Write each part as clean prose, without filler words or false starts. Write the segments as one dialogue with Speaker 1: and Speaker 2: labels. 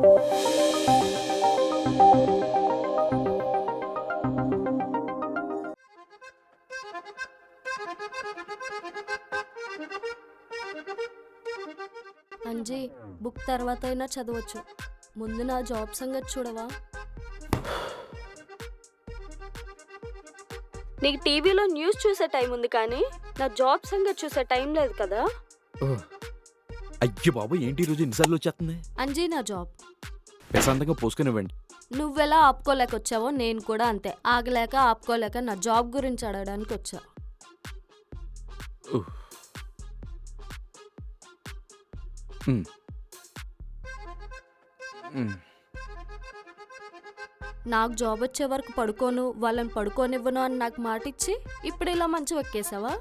Speaker 1: Anji, book తర్వాత అయినా చదవచ్చు, ముందు నా జాబ్ సంగతి చూడవా? నీకు టీవీలో న్యూస్ చూసే టైం ఉంది కానీ నా జాబ్ సంగతి చూసే టైం లేదు కదా.
Speaker 2: అయ్యో బాబు, ఏంటి ఈరోజు ఎన్నిసార్లు వచ్చేస్తుంది?
Speaker 1: అంజీ, నా జాబ్
Speaker 2: ప్రశాంతంగా పోసుకునివ్వండి.
Speaker 1: నువ్వెలా ఆపుకోలేక వచ్చావో నేను కూడా అంతే, ఆగలేక ఆపుకోలేక నా జాబ్ గురించి అడగడానికి వచ్చా. నాకు జాబ్ వచ్చే వరకు పడుకోను, వాళ్ళని పడుకోనివ్వను అని నాకు మాట ఇచ్చి ఇప్పుడు ఇలా మంచం ఎక్కేసావా?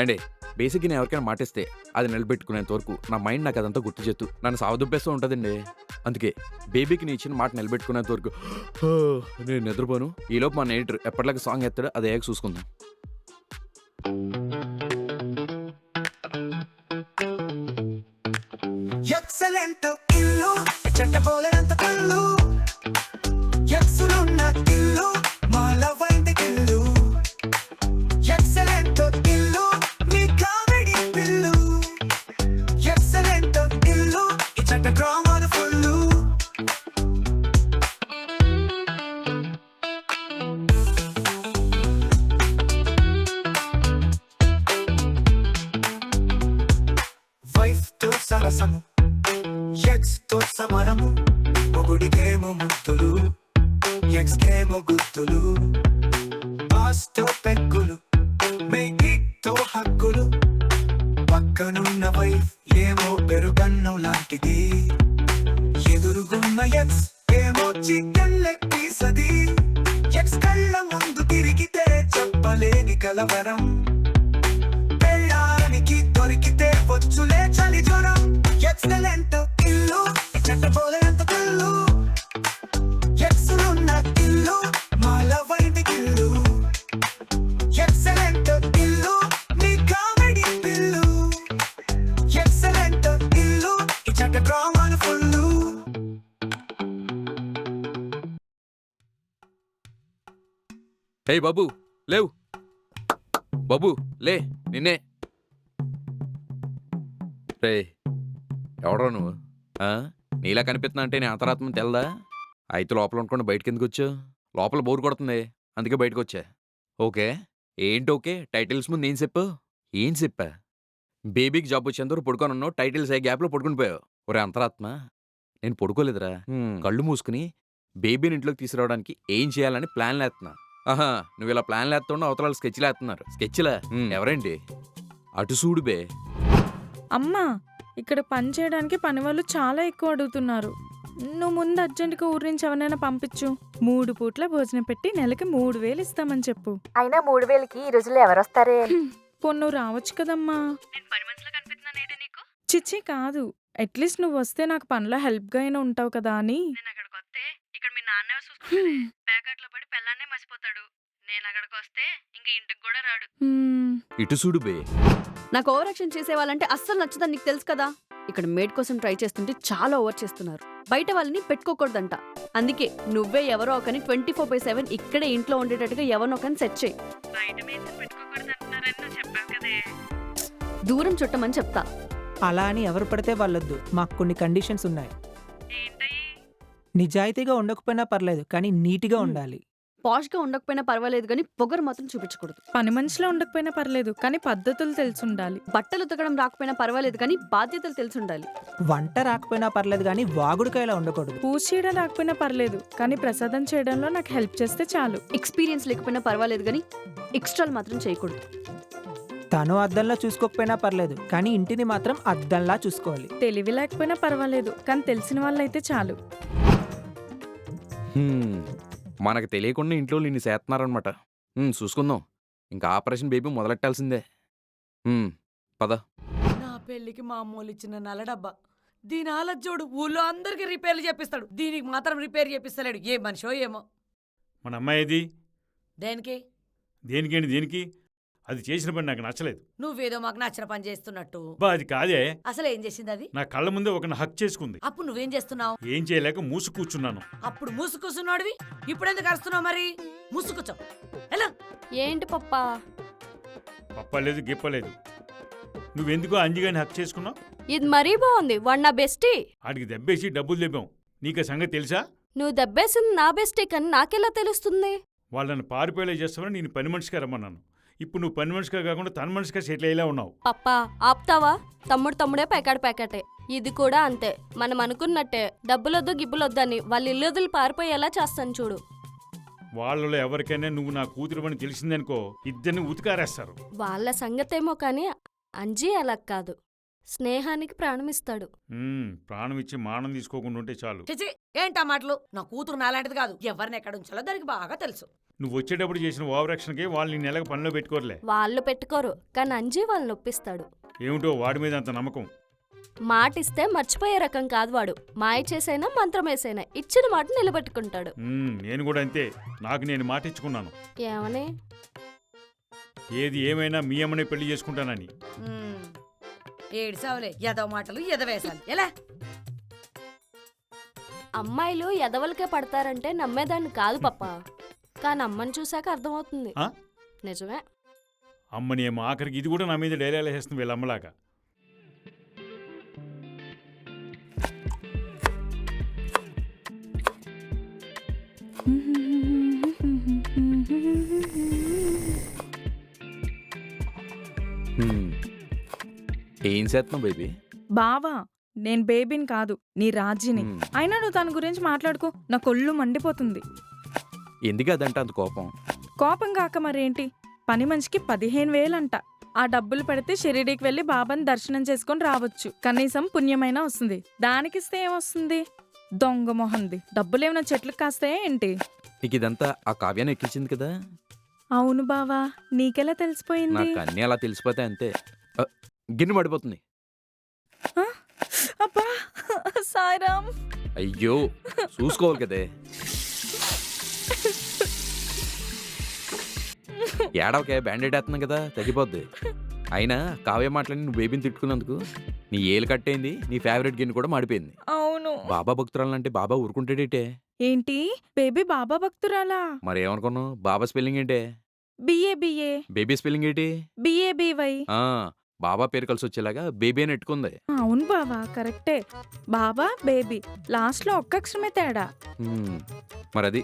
Speaker 2: అండి, బేసిక్గా నేను ఎవరికైనా మాటిస్తే అది నిలబెట్టుకునేంత వరకు నా మైండ్ నాకు అదంతా గుర్తు చేస్తూ నన్ను సావదుబ్బేస్తూ ఉంటుందండి. అందుకే బేబీకి నేను ఇచ్చిన మాట నిలబెట్టుకునేంత వరకు నేను నిద్రపోను. ఈలోపు మా ఎడిటర్ ఎప్పటిలాగా సాంగ్ ఎత్తాడు, అది ఏక చూసుకుందాం.
Speaker 3: ఎక్సలెంట్ ఇల్లు చెట్టపోలేనంత కళ్ళు ఎక్సులున్న ఇల్లు మాలవైంది ఇల్లు ఎక్సలెంట్ ఇల్లు మీ కామెడీ పిల్లు ఎక్సలెంట్ ఇల్లు ఈ చెట్ట డ్రామాలు ఫుల్లు వైఫ్ తో సరసము ఎక్స్ తో సమరము మొగుడికేమో ముద్దులు ఎక్స్ కేమో గుర్తులు బాస్ తో పెక్కులు మేగితో హక్కులు పక్కనున్న వైఫ్ ఏమో పెరుగన్నం లాంటిది ఎదురుగున్న ఎక్స్ ఏమో చికెన్ లెగ్ పీసది ఎక్స్ కళ్ళ ముందు తిరిగితే చెప్పలేని కలవరం పెళ్ళానికి దొరికితే వచ్చులే చలి జ్వరం ఎక్సలెంట్ ఇల్లు చెట్టపోలేంత కళ్ళు ఎక్సులున్న ఇల్లు మాలవైంది ఇల్లు ఎక్సలెంట్ ఇల్లు మీ కామెడీ పిల్లు ఎక్సలెంట్ ఇల్లు ఈ చెట్ట డ్రామాలు ఫుల్లు.
Speaker 2: హే బాబు, లేవు బాబు, లే నిన్నే. రే, ఎవడరా నువ్వు? నీలా కనిపిస్తున్నా అంటే నేను అంతరాత్మ తెల్దా? అయితే లోపల అనుకోండి, బయటకి ఎందుకు వచ్చావు? లోపల బోర్ కొడుతుంది, అందుకే బయటకు వచ్చా. ఓకే ఏంటి? ఓకే టైటిల్స్ ముందు ఏం చెప్పా? బేబీకి జాబ్ వచ్చేందుకు పడుకొని ఉన్నావు, టైటిల్స్ అయ్యే గ్యాప్లో పడుకుని పోయావు. ఒరే అంతరాత్మ, నేను పడుకోలేదురా, కళ్ళు మూసుకుని బేబీని ఇంట్లోకి తీసుకురావడానికి ఏం చేయాలని ప్లాన్లు వేస్తున్నా. ఆహా, నువ్వు ఇలా ప్లాన్లు వేస్తుండవు, అవతల స్కెచ్లు వేస్తున్నారు. స్కెచ్లా? ఎవరండి? అటు చూడు బే.
Speaker 4: అమ్మా, ఇక్కడ పని చేయడానికి పని వాళ్ళు చాలా ఎక్కువ అడుగుతున్నారు. నువ్వు ముందు అర్జెంటుగా ఊరి నుంచి ఎవరైనా పంపించు. 3 పూట్ల భోజనం పెట్టి నెలకి 3000 ఇస్తామని చెప్పు.
Speaker 5: అయినా 3000కి ఈ రోజుల్లో ఎవరొస్తారే?
Speaker 4: పొన్ను రావచ్చు కదమ్మా. చిచ్చి కాదు, అట్లీస్ట్ నువ్వు వస్తే నాకు పనిలో హెల్ప్ గా అయినా ఉంటావు కదా అని.
Speaker 2: ఇటు చూడు బే.
Speaker 1: నాకు ఓవర్ యాక్షన్ చేసే వాళ్ళంటే అస్సలు నచ్చదని నీకు తెలుసు కదా. ఇక్కడ మేడ్ కోసం ట్రై చేస్తుంటే చాలా ఓవర్ చేస్తున్నారు. బయట వాళ్ళని పెట్టుకోకూడదంట. అందుకే నువ్వే ఎవరో ఒకని 24/7 ఇక్కడే ఇంట్లో ఉండేటట్టుగా ఎవరినో ఒకని సెట్ చేయి. దూరం చుట్టమని చెప్తా.
Speaker 6: అలా అని ఎవరు పడితే వాళ్ళొద్దు, మాకు కొన్ని కండిషన్స్ ఉన్నాయి. నిజాయితీగా ఉండకపోయినా పర్లేదు, కానీ నీట్గా ఉండాలి.
Speaker 1: పాష్గా ఉండకపోయినా పర్వాలేదు కానీ పొగరు మాత్రం చూపించకూడదు.
Speaker 4: పని మనిషిలో ఉండకపోయినా పర్లేదు, కానీ పద్ధతులు తెలిసుండాలి.
Speaker 1: బట్టలు ఉతకడం రాకపోయినా పర్వాలేదు కానీ బాధ్యతలు తెలిసుండాలి.
Speaker 6: వంట రాకపోయినా పర్లేదు, కానీ వాగుడుకాయలా ఉండకూడదు.
Speaker 4: పూజ చేయడం రాకపోయినా పర్లేదు, కానీ ప్రసాదం చేయడంలో నాకు హెల్ప్ చేస్తే చాలు.
Speaker 1: ఎక్స్పీరియన్స్ లేకపోయినా పర్వాలేదు కానీ ఎక్స్ట్రాలు మాత్రం చేయకూడదు.
Speaker 6: తను అద్దంలా చూసుకోకపోయినా పర్లేదు, కానీ ఇంటిని మాత్రం అద్దంలా చూసుకోవాలి.
Speaker 4: తెలివి లేకపోయినా పర్వాలేదు, కానీ తెలిసిన వాళ్ళైతే చాలు.
Speaker 2: మనకు తెలియకుండా ఇంట్లో నిన్ను చేస్తున్నారనమాట. చూసుకుందాం, ఇంకా ఆపరేషన్ బేబీ మొదలెట్టాల్సిందే. పద.
Speaker 7: నా పెళ్లికి మా అమ్మోళ్ళు ఇచ్చిన నల్ల డబ్బా, దీని ఆలజ్జోడు ఊళ్ళో అందరికి రిపేర్లు చేపిస్తాడు, దీనికి మాత్రం రిపేర్ చేపిస్తలేడు. ఏ మనిషో ఏమో.
Speaker 8: మన అమ్మాయి ఏది?
Speaker 7: దేనికి?
Speaker 8: దేనికేంటి? దేనికి అది చేసిన పని నాకు నచ్చలేదు.
Speaker 7: నువ్వేదో మాకు నచ్చిన పని చేస్తున్నట్టు.
Speaker 8: బా అది కాదే,
Speaker 7: అసలు ఏం చేసింది అది?
Speaker 8: నా కళ్ళ ముందే ఒకరిని హక్ చేసుకుంది.
Speaker 7: అప్పుడు నువ్వేం చేస్తున్నావు?
Speaker 8: ఏం చేయలేక మూసు కూర్చున్నాను.
Speaker 7: అప్పుడు మూసుకూసున్నాడివి, ఇప్పుడు ఎందుకు అరుస్తున్నావు? మరి మూసుకూర్చో. ఎలా?
Speaker 1: ఏంటి పప్పా?
Speaker 8: పప్పలేదు గిప్పలేదు. నువ్వెందుకో అంజిగాని హక్ చేసుకున్నావు?
Speaker 1: ఇది మరీ బాగుంది. వాడు నా బెస్టీ.
Speaker 8: ఆడికి దెబ్బేసి డబ్బులు దెబ్బాం. నీకు సంగతి తెలుసా?
Speaker 1: నువ్వు దెబ్బేసింది నా బెస్టీ కానీ నాకెలా తెలుస్తుంది?
Speaker 8: వాళ్ళని పారిపోయేలా చేస్తామని నేను పని మనిషిగా రమ్మన్నాను. ఇప్పుడు నువ్వు పని మనిషిగా కాకుండా తన మనిషిగా సెటిల్ అయ్యేలా ఉన్నావు.
Speaker 1: పప్పా ఆపుతావా? తమ్ముడే ప్యాకెటే. ఇది కూడా అంతే. మనం అనుకున్నట్టే డబ్బులొద్దు గిబ్బులొద్దని వాళ్ళ ఇల్లు వదిలి పారిపోయేలా చేస్తాను చూడు.
Speaker 8: వాళ్ళలో ఎవరికైనా నువ్వు నా కూతురు అని తెలిసిందనుకో, ఇద్దరిని ఉతికారేస్తారు.
Speaker 1: వాళ్ళ సంగతేమో కానీ అంజీ అలా కాదు. స్నేహానికి ప్రాణమిస్తాడు.
Speaker 8: ప్రాణం ఇచ్చి మానం తీసుకోకుండా ఉంటే చాలు.
Speaker 7: చిచి, ఏంటా మాటలు? నా కూతురు నాలాంటిది కాదు. ఎవరిని ఎక్కడ ఉంచాలో దానికి బాగా తెలుసు.
Speaker 8: నువ్వు వచ్చేటప్పుడు చేసిన ఓవరాక్షన్కి వాళ్ళు నీ నెలకు పనిలో పెట్టుకోరులే.
Speaker 1: వాళ్ళు పెట్టుకోరు కానీ అంజీ వాళ్ళని ఒప్పిస్తాడు.
Speaker 8: ఏమిటో వాడి మీద అంత నమ్మకం.
Speaker 1: మాటిస్తే మర్చిపోయే రకం కాదు వాడు. మాయ చేసైనా మంత్రం వేసైనా ఇచ్చిన మాట నిలబెట్టుకుంటాడు.
Speaker 8: నేను కూడా అంతే. నాకు నేను మాట ఇచ్చుకున్నాను.
Speaker 1: ఏమని?
Speaker 8: ఏది ఏమైనా మీ అమ్మనే పెళ్లి చేసుకుంటానని.
Speaker 7: ఏడిసావులే, ఎదవ మాటలు ఎదవేసాలి. ఎలా?
Speaker 1: అమ్మాయిలు ఎదవలకే పడతారంటే నమ్మేదాన్ని కాదు పప్పా. కానీ అమ్మని చూశాక అర్థమవుతుంది.
Speaker 8: ఆ?
Speaker 1: నిజమే.
Speaker 8: అమ్మని ఏమో ఆఖరికి ఇది కూడా నా మీద డైలాగ్ వేస్తుంది వీళ్ళ అమ్మలాగా.
Speaker 2: ఏం చేస్తున్నావు బేబీ?
Speaker 4: బావా, నేను బేబీని కాదు, నీ రాజీని. అయినా నువ్వు తన గురించి మాట్లాడుకో, నా కొళ్ళు మండిపోతుంది.
Speaker 2: ఎందుకు అదంట అంత కోపం?
Speaker 4: కోపం కాక మరేంటి? పని మనిషికి 15,000 అంట. ఆ డబ్బులు పెడితే షిరిడీకి వెళ్ళి బాబాని దర్శనం చేసుకొని రావచ్చు. కనీసం పుణ్యమైనా వస్తుంది. దానికిస్తే ఏమొస్తుంది? దొంగ మొహంది. డబ్బులేమైనా చెట్లకు కాస్తాయా ఏంటి?
Speaker 2: నీకు ఇదంతా ఆ కావ్యాన్ని ఎక్కించింది కదా?
Speaker 4: అవును బావా, నీకెలా తెలిసిపోయింది?
Speaker 2: నాకు అన్నీ అలా తెలిసిపోతే అంతే. గిన్నె పడిపోతుంది.
Speaker 4: అబ్బా సాయిరామ్.
Speaker 2: అయ్యో చూసుకోవాలి కదే. ఏడవకే, బ్యాండేడ్ వేస్తున్నాం కదా, తగ్గిపోద్ది. అయినా కావ్య మాటలని నువ్వు బేబీని తిట్టుకున్నందుకు నీ ఏలు కట్టయింది, నీ ఫేవరెట్ గిన్నె కూడా మాడిపోయింది.
Speaker 4: అవును.
Speaker 2: బాబా భక్తురాలంటే బాబా ఊరుకుంటాడేటే?
Speaker 4: ఏంటి బేబీ బాబా భక్తురాలా?
Speaker 2: మరి ఏమనుకున్నావు? బాబా స్పెల్లింగ్ ఏంటే?
Speaker 4: బిఏ.
Speaker 2: బేబీ స్పెల్లింగ్ ఏంటి?
Speaker 4: బిఏ.
Speaker 2: బాబా పేరు కలిసి వచ్చేలాగా బేబీ అని ఎట్టుకుంది.
Speaker 4: అవును బావా, కరెక్టే. బాబా బేబీ లాస్ట్ లో ఒక్క అక్షరమే తేడా.
Speaker 2: మరి అది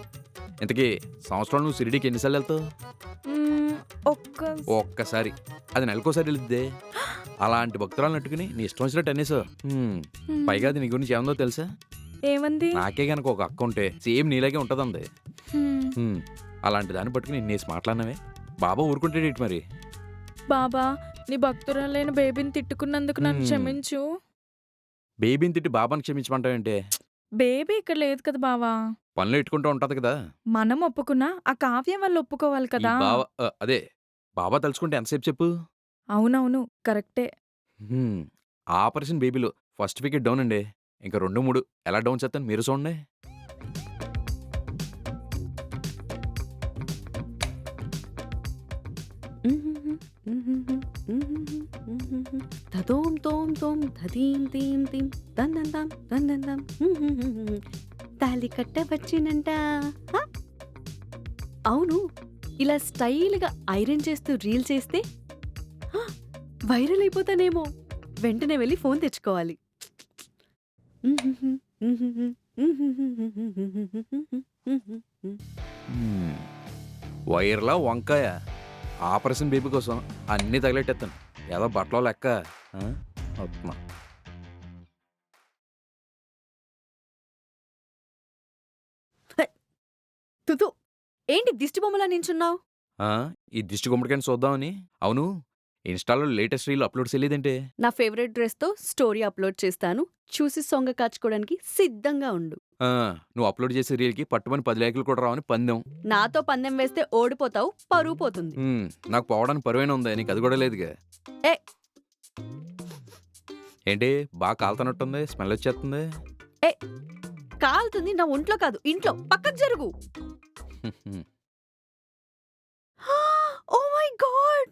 Speaker 2: ఇంతకీ సంవత్సరం నువ్వు షిరిడీకి ఎన్నిసార్లు వెళ్తావు? ఒక్కసారి. అది నెలకోసారి వెళ్తే అలాంటి భక్తురాలను అట్టుకుని నీ ఇష్టం వచ్చినట్టు అనేసో. పైగా అది నీ గురించి ఏముందో తెలుసా?
Speaker 4: ఏమంది?
Speaker 2: నాకే గనక ఒక అక్క ఉంటే సేమ్ నీలాగే ఉంటదంది. అలాంటి దాన్ని పట్టుకుని నిన్నేసి మాట్లాడినవే. బాబా ఊరుకుంటాడేటి మరి?
Speaker 4: బాబా, నీ భక్తురాలైన బేబీని తిట్టుకున్నందుకు నన్ను క్షమించు.
Speaker 2: బేబీని తిట్టి బాబాని క్షమించమంటావేంటే?
Speaker 4: బేబీ ఇక్కడ లేదు కదా బావా.
Speaker 2: పనులు ఇట్టుకుంటూ ఉంటది కదా.
Speaker 4: మనం ఒప్పుకున్నా ఆ కావ్యం వాళ్ళు ఒప్పుకోవాలి కదా.
Speaker 2: అదే బాబా తలుచుకుంటే ఎంతసేపు చెప్పు.
Speaker 4: అవునవును, కరెక్టే.
Speaker 2: ఆపరేషన్ బేబీలో ఫస్ట్ వికెట్ డౌన్ అండి. ఇంకా 2, 3 ఎలా డౌన్ చేస్తాను మీరు చూడండి.
Speaker 1: తోం తోం తోం ధీం తీం తీం దందందాం దందందాం. తాలి కట్ట వచ్చినంట. అవును, ఇలా స్టైల్గా ఐరన్ చేస్తూ రీల్ చేస్తే వైరల్ అయిపోతానేమో. వెంటనే వెళ్ళి ఫోన్ తెచ్చుకోవాలి.
Speaker 2: వైర్లా వంకాయ. ఆపరేషన్ బేబీ కోసం అన్నీ తగిలెట్టేస్తాను. ఏదో బట్టలో లెక్క. వస్తున్నా.
Speaker 1: తుతు, ఏంటి దిష్టి బొమ్మలా నించున్నావు?
Speaker 2: ఈ దిష్టి గుమ్మడికాయని చూద్దామని. అవును, ఇన్స్టాలో లేటెస్ట్ రీల్ అప్లోడ్స్ వెళ్ళేదంటే?
Speaker 1: నా ఫేవరెట్ డ్రెస్తో స్టోరీ అప్లోడ్ చేస్తాను. చూసి సొంగ కాచుకోవడానికి సిద్ధంగా ఉండు.
Speaker 2: నువ్వు అప్లోడ్ చేసే రీల్కి పట్టుమని 10 లైకులు కూడా రావని పందెం.
Speaker 1: నాతో పందెం వేస్తే ఓడిపోతావు, పరువు పోతుంది.
Speaker 2: నాకు పోవడానికి పరువైన ఉంది, నీకు అది కూడా లేదుగా.
Speaker 1: ఏ
Speaker 2: ఏంటి బాగా కాలుతున్నట్టుంది, స్మెల్ వచ్చేస్తుంది.
Speaker 1: ఏ కాలుతుంది నా ఒంట్లో కాదు, ఇంట్లో. పక్కకు జరుగు. ఓ మై గాడ్,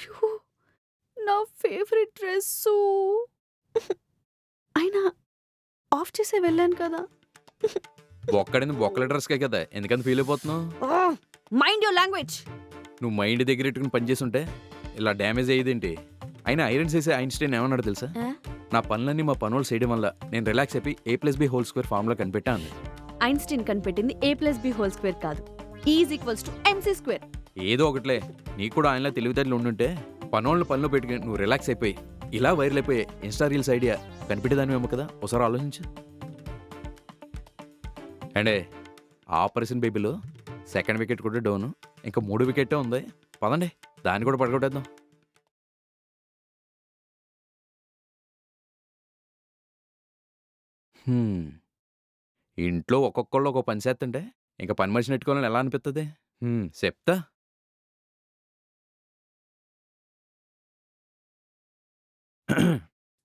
Speaker 1: అయ్యో! నా ఫేవరెట్ డ్రెస్సు. అయినా ఆఫ్ చేసే వెళ్ళాను కదా.
Speaker 2: ఒక్కడిని బొక్కల డ్రెస్కే కదా ఎందుకంత ఫీల్ అయిపోతున్నావు?
Speaker 1: Mind your language.
Speaker 2: నువ్వు మైండ్ దగ్గర పెట్టుకుని పని చేస్తుంటే ఇలా డ్యామేజ్ అయ్యేదేంటి? అయినా ఐరన్ చేసే ఐన్స్టైన్ ఏమన్నాడు తెలుసా? నా పనులన్నీ మా పనులు చేయడం వల్ల నేను రిలాక్స్ అయిపోయి A+B² ఫార్ములా కనిపెట్టాను.
Speaker 1: ఐన్స్టీన్ కనిపెట్టింది A+B² కాదు, E=MC².
Speaker 2: ఏదో ఒకట్లే, నీకు కూడా ఆయనలా తెలివితేటలు ఉండుంటే పనులను పనిలో పెట్టుకుని నువ్వు రిలాక్స్ అయిపోయి ఇలా వైరల్ అయిపోయే ఇన్స్టా రీల్స్ ఐడియా కనిపెట్టేదానివేమో కదా. ఒకసారి ఆలోచించు. అండే ఆపరేషన్ బేబీలో సెకండ్ వికెట్ కూడా డౌన్, ఇంకా 3 వికెట్టే ఉంది. పదండి దాన్ని కూడా పడగొట్టేద్దాం. ఇంట్లో ఒక్కొక్కళ్ళు ఒక్కొక్క పని చేస్తుంటే ఇంకా పని మనిషిని పెట్టుకోవాలని ఎలా అనిపిస్తుంది? చెప్తా.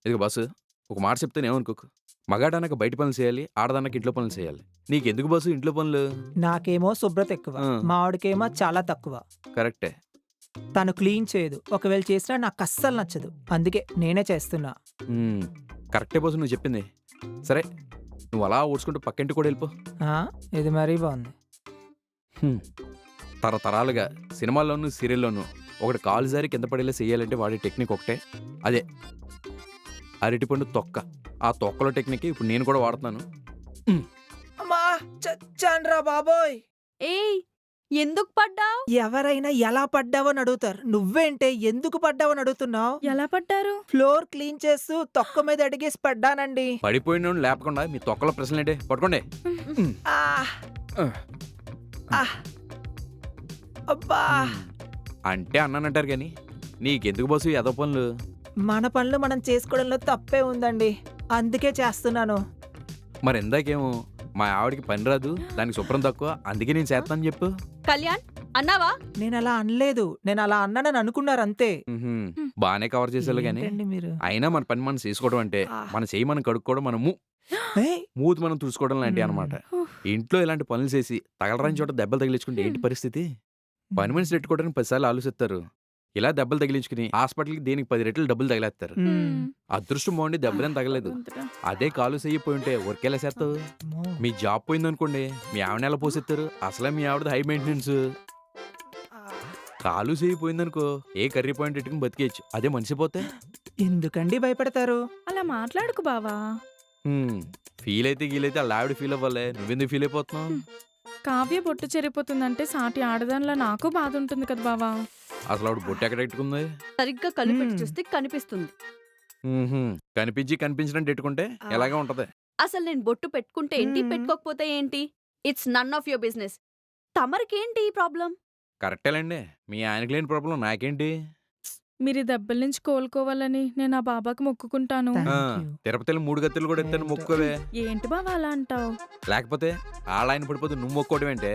Speaker 2: ఇదిగో బాసు, ఒక మాట చెప్తే ఏమనుకోకు. మగాడనక బయట పనులు చేయాలి, ఆడదన్నక ఇంట్లో పనులు చేయాలి. నీకెందుకు బాసు ఇంట్లో పనులు?
Speaker 6: నాకేమో శుభ్రత ఎక్కువ,
Speaker 2: ఆ.
Speaker 6: మా ఆవిడకేమో చాలా తక్కువ.
Speaker 2: కరెక్టే.
Speaker 6: తను క్లీన్ చేయదు, ఒకవేళ చేసినా నాకు అస్సలు నచ్చదు. అందుకే నేనే చేస్తున్నా.
Speaker 2: కరెక్టే బాసు నువ్వు చెప్పింది. సరే నువ్వు అలా ఊడ్చుకుంటూ పక్కింటి కూడా వెళ్ళిపో.
Speaker 6: ఆ, ఇది మరీ బాగుంది.
Speaker 2: తరతరాలుగా సినిమాల్లోనూ సీరియల్లోనూ ఒకటి కాలు జారి కింద పడేలా చేయాలంటే వాడే టెక్నిక్ ఒకటే, అదే అరటిపండు తొక్క. ఆ తొక్కలో టెక్నిక్ ఇప్పుడు నేను కూడా వాడుతున్నాను.
Speaker 6: అమ్మా చచ్చాన్రా బాబోయ్.
Speaker 1: ఏయ్, ఎందుకు పడ్డావు?
Speaker 6: ఎవరైనా ఎలా పడ్డావని అడుగుతారు, నువ్వేంటే ఎందుకు పడ్డావని అడుగుతున్నావు?
Speaker 4: ఎలా పడ్డారు?
Speaker 6: ఫ్లోర్ క్లీన్ చేస్తూ తొక్క మీద అడిగేసి పడ్డానండి.
Speaker 2: పడిపోయిన లేపకుండా మీ తొక్కలో ప్రశ్నలు ఏంటి? పట్టుకోండి.
Speaker 6: ఆ, ఆ, అబ్బా.
Speaker 2: అంటే అన్నానంటారు కానీ నీకెందుకు బాసు ఎదో పనులు?
Speaker 6: మన పనులు మనం చేసుకోవడంలో తప్పే ఉందండి, అందుకే చేస్తున్నాను.
Speaker 2: మరి ఇందాకేమో మా ఆవిడకి పని రాదు, దానికి శుభ్రం తక్కువ, అందుకే నేను చేస్తానని చెప్పు.
Speaker 1: కళ్యాణ్ అన్నావా?
Speaker 6: నేను అలా అనలేదు, నేను అలా అన్నానని అనుకున్నారు అంతే.
Speaker 2: బాగానే కవర్ చేసేలా కానీ
Speaker 6: ఏంటండి మీరు?
Speaker 2: అయినా మన పని మనం చేసుకోవడం అంటే మన చెయ్యి మనం కడుక్కోవడం, మన
Speaker 6: ఏయ్,
Speaker 2: మూతి మనం తుడుచుకోవడం లాంటివి అనమాట. ఇంట్లో ఇలాంటి పనులు చేసి తగలరాని చోట దెబ్బలు తగిలించుకుంటే ఏంటి పరిస్థితి? పని మనిషి పెట్టుకోవడానికి 10 సార్లు ఆలోచిస్తారు. ఇలా దెబ్బలు తగిలించుకుని హాస్పిటల్కి దేనికి 10 రెట్లు డబ్బులు తగిలేస్తారు. అదృష్టం బాగుండి దెబ్బలేం తగలేదు. అదే కాలు చెయ్యిపోయి ఉంటే ఊరికెలా చేస్తావు?
Speaker 6: అమ్మో.
Speaker 2: మీ జాబ్ పోయిందనుకోండి, మీ ఆవిడ ఎలా పోసేస్తారు? అసలే మీ ఆవిడ హై మెయింటెనెన్స్. కాలు చెయ్యిపోయిందనుకో ఏ కర్రీ పాయింట్ పెట్టుకుని బతికేయచ్చు. అదే మనిషి పోతే
Speaker 6: ఎందుకండి భయపడతారు?
Speaker 4: అలా మాట్లాడుకు బావా.
Speaker 2: ఫీల్ అయితే గీలైతే వాళ్ళ ఆవిడ ఫీల్ అవ్వాలి, నువ్వెందుకు ఫీల్ అయిపోతున్నావు?
Speaker 4: కావ్య బొట్టు చెరిపోతుందంటే సాటి ఆడదానిలా నాకు బాధ ఉంటుంది కదా బావా.
Speaker 2: అసలు ఆవిడ బొట్టు ఎక్కడ పెట్టుకుంది?
Speaker 1: సరిగ్గా కళ్ళు పెట్టి చూస్తే కనిపిస్తుంది.
Speaker 2: కనిపించి కనిపించినట్టు పెట్టుకుంటే ఎలాగే ఉంటది.
Speaker 1: అసలు నేను బొట్టు పెట్టుకుంటే ఏంటి, పెట్టుకోకపోతే ఏంటి? It's none of your business. తమరికేంటి ఈ ప్రాబ్లం?
Speaker 2: కరెక్టేలేండి, మీ ఆయనకి లేని ప్రాబ్లం నాకేంటి?
Speaker 4: మీరు ఈ దెబ్బల నుంచి కోలుకోవాలని నేను ఆ బాబాకి మొక్కుకుంటాను.
Speaker 6: Thank you.
Speaker 2: తిరుపతిలో 3 గత్తులు కూడా ఎత్తాను, మొక్కుకోవే.
Speaker 4: ఏంటి బావా అలా అంటావు?
Speaker 2: లేకపోతే ఆళ్ళాయన పడిపోతే నువ్వు మొక్కోవడం ఏంటే?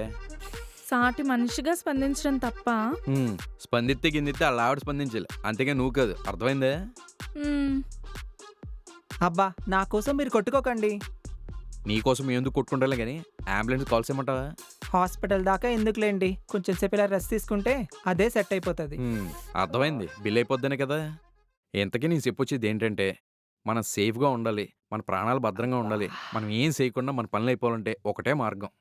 Speaker 4: సాటి మనిషిగా స్పందించడం తప్ప.
Speaker 2: స్పందిస్తే గిన్నెత్తే వాళ్ళ ఆవిడ స్పందించాలి, అంతేగా నువ్వు కాదు. అర్థమైందే?
Speaker 4: మ్మ్.
Speaker 6: అబ్బా, నా కోసం మీరు కొట్టుకోకండి.
Speaker 2: నీకోసం ఎందుకు కొట్టుకుంటాలే కానీ అంబులెన్స్ కాల్ చేయమంటావా?
Speaker 6: హాస్పిటల్ దాకా ఎందుకులేండి, కొంచెం సేపు ఇలా రెస్ట్ తీసుకుంటే అదే సెట్ అయిపోతుంది.
Speaker 2: అర్థమైంది, బిల్ అయిపోద్దనే కదా. ఇంతకీ నేను చెప్పొచ్చేది ఏంటంటే మనం సేఫ్గా ఉండాలి, మన ప్రాణాలు భద్రంగా ఉండాలి. మనం ఏం చేయకుండా మన పనులు అయిపోవాలంటే ఒకటే మార్గం.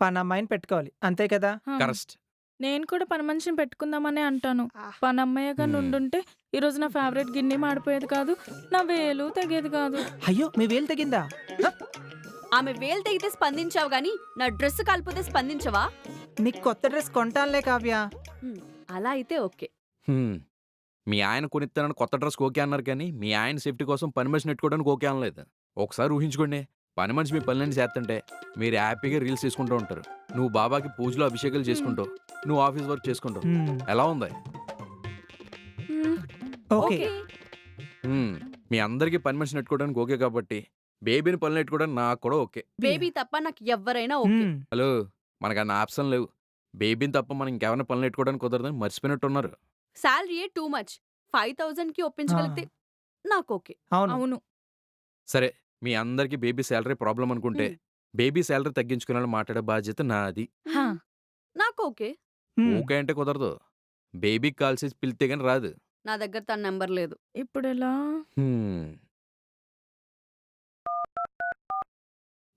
Speaker 6: పని అమ్మాయిని పెట్టుకోవాలి, అంతే కదా?
Speaker 4: హా.
Speaker 2: కరెక్ట్.
Speaker 4: నేను కూడా పని మనిషిని పెట్టుకుందామనే అంటాను. పని అమ్మయ్యగా నుండుంటే ఈరోజు నా ఫేవరెట్ గిన్నె మాడిపోయేది కాదు, నా వేలు తెగేది కాదు.
Speaker 6: అయ్యో, మీ వేలు తెగిందా?
Speaker 1: ఆమె వేలు తెగితే స్పందించావు గాని నా డ్రెస్ కాలిపోతే స్పందించవా?
Speaker 6: నీకు కొత్త డ్రెస్ కొంటానులే కావ్య.
Speaker 1: అలా అయితే ఓకే.
Speaker 2: మీ ఆయన కొనిస్తానని కొత్త డ్రెస్ ఓకే అన్నారు కానీ మీ ఆయన సేఫ్టీ కోసం పని మనిషిని పెట్టుకోవడానికి ఓకే అనలేదు. ఒకసారి ఊహించుకోండి, పని మనిషి మీ పనులన్నీ చేస్తుంటే మీరు హ్యాపీగా రీల్స్ చేసుకుంటూ ఉంటారు. నువ్వు బాబాకి పూజలు అభిషేకాలు చేసుకుంటావు, నువ్వు ఆఫీస్ వర్క్ చేసుకుంటావు. ఎలా ఉంది?
Speaker 4: మ్మ్.
Speaker 6: ఓకే.
Speaker 2: మీ అందరికీ పని మనిషిని పెట్టుకోవడానికి ఓకే కాబట్టి బేబీని పనులు పెట్టుకోవడానికి నాకు కూడా ఓకే.
Speaker 1: బేబీ తప్ప నాకు ఎవ్వరైనా ఓకే.
Speaker 2: హలో, మనకు అన్న ఆప్షన్ లేవు. బేబీని తప్ప మనం ఇంకెవరైనా పనులు పెట్టుకోవడానికి కుదరదని మర్చిపోయినట్టున్నారు.
Speaker 1: శాలరీయే టూ మచ్. 5,000కి ఒప్పించగలిగితే నాకు ఓకే.
Speaker 6: అవును.
Speaker 4: అవును.
Speaker 2: సరే, మీ అందరికీ బేబీ శాలరీ ప్రాబ్లం అనుకుంటే బేబీ శాలరీ తగ్గించుకునే మాట్లాడే బాధ్యత నాది.
Speaker 4: హా.
Speaker 1: నాకు ఓకే.
Speaker 2: ఓకే అంటే కుదరదు. బేబీకి కాల్ చేసి పిలిస్తే గానీ రాదు.
Speaker 1: నా దగ్గర తన నెంబర్ లేదు.
Speaker 4: ఇప్పుడు ఎలా?
Speaker 2: హ్మ్.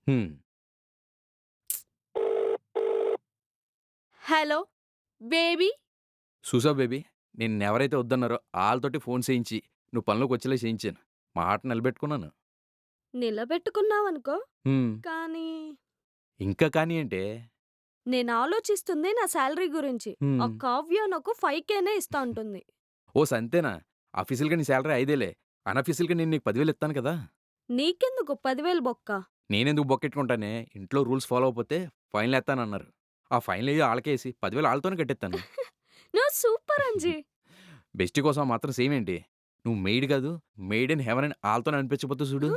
Speaker 2: హ్మ్.
Speaker 1: Hello baby.
Speaker 2: చూసావా బేబీ, నిన్నెవరైతే వద్దన్నారో ఆళ్ళతోటి ఫోన్ చేయించి, నువ్వు పనిలోకొచ్చేలా చేయించాను. మాట నిలబెట్టుకున్నాను.
Speaker 1: నిలబెట్టుకున్నావనుకో,
Speaker 2: హ్మ్.
Speaker 1: కానీ
Speaker 2: ఇంకా కానీ ఏంటే?
Speaker 1: నేను ఆలోచిస్తుంది నా శాలరీ గురించి. ఆ
Speaker 2: హ్మ్.
Speaker 1: కావ్య నాకు 5Kనే ఇస్తా ఉంటుంది.
Speaker 2: ఓస్ అంతేనా? అఫీషియల్‌గా నీ సాలరీ 5,000 అనఫీషియల్‌గా నేను నీకు 10,000 ఇత్తాను కదా!
Speaker 1: నీకెందుకు 10,000 బొక్క?
Speaker 2: నేనెందుకు బొక్కెట్టుకుంటానే? ఇంట్లో రూల్స్ ఫాలో అవ్వకపోతే ఫైన్‌లేత్తానన్నారు. ఆ ఫైన్‌లెయ్యి ఆళ్ళకేసి 10,000 ఆళ్ళతోనే కట్టేత్తాను.
Speaker 1: నువ్వు సూపర్ అంజి.
Speaker 2: బెస్టీ కోసం ఆ మాత్రం సేమ్ ఏంటి? నువ్వు మెయిడ్ కాదు, మెయిడ్ ఇన్ హెవెన్ అని ఆళ్ళతోనే అనిపించకపోతే చూడు.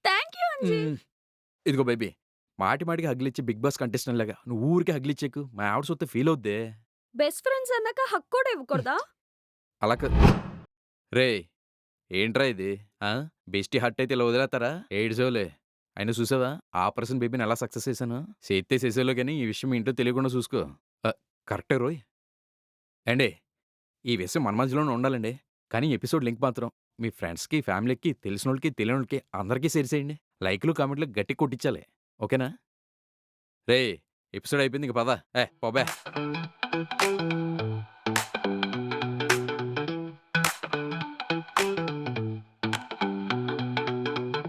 Speaker 1: Thank you Anji.
Speaker 2: హ్మ్. ఇదిగో బేబీ, మాటి మాటికి హగ్గులిచ్చి 'బిగ్ బాస్' కంటెస్టెంట్ లాగా నువ్వు ఊరికే హగ్గులిచ్చేకు. మా ఆవిడ చూస్తే ఫీల్ అవుద్దే.
Speaker 1: బెస్ట్ ఫ్రెండ్స్ అన్నాక హక్ కూడా ఇవ్వకూడదా?
Speaker 2: అలా కా రేయ్! ఏంట్రా ఇది? ఆ! బెస్టీ హర్ట్ అయితే ఇలా వదిలేత్తారా? ఏడిసావులే. అయినా చూసావా ఆపరేషన్ బేబీని ఎలా సక్సెస్ చేశానో? చేత్తే చేసేవులే గానీ ఈ విషయం మీ ఇంట్లో తెలియకుండా చూసుకో. కరెక్టే రోయ్. ఏండి, ఈ విషయం మన మధ్యలోనే ఉండాలండి. కానీ ఎపిసోడ్ లింక్ మాత్రం మీ ఫ్రెండ్స్‌కి, ఫ్యామిలీకి, తెలిసినోళ్ళకి, తెలియనోళ్ళకి అందరికీ షేర్ చేయండి. లైక్‌లు, కామెంట్‌లు గట్టిగా కొట్టించాలి. ఓకేనా? రేయ్! ఎపిసోడ్ అయిపోయింది. ఇంక పద. పొబ్బే.